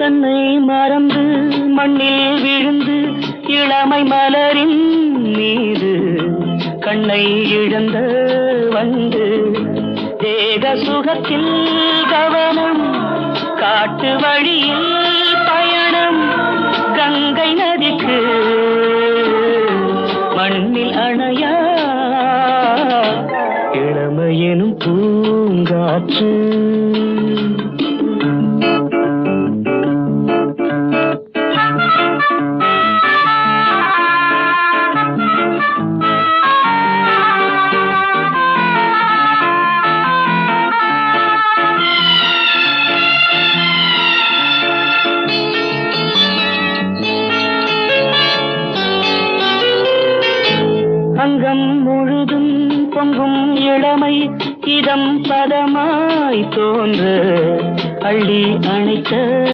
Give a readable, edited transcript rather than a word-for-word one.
தன்னை மறந்து மண்ணில் விழுந்து இளமை மலரின் மீது கண்ணை இழந்த வந்து தேக சுகத்தில் கவனம் காட்டு வழியில் பயணம் கங்கை நதிக்கு மண்ணில் அணையா இளமையெனும் பூங்காற்று அங்கம் முழுதும் பொங்கும் இளமை இதம் பதமாய் தோன்ற அள்ளி அணைத்த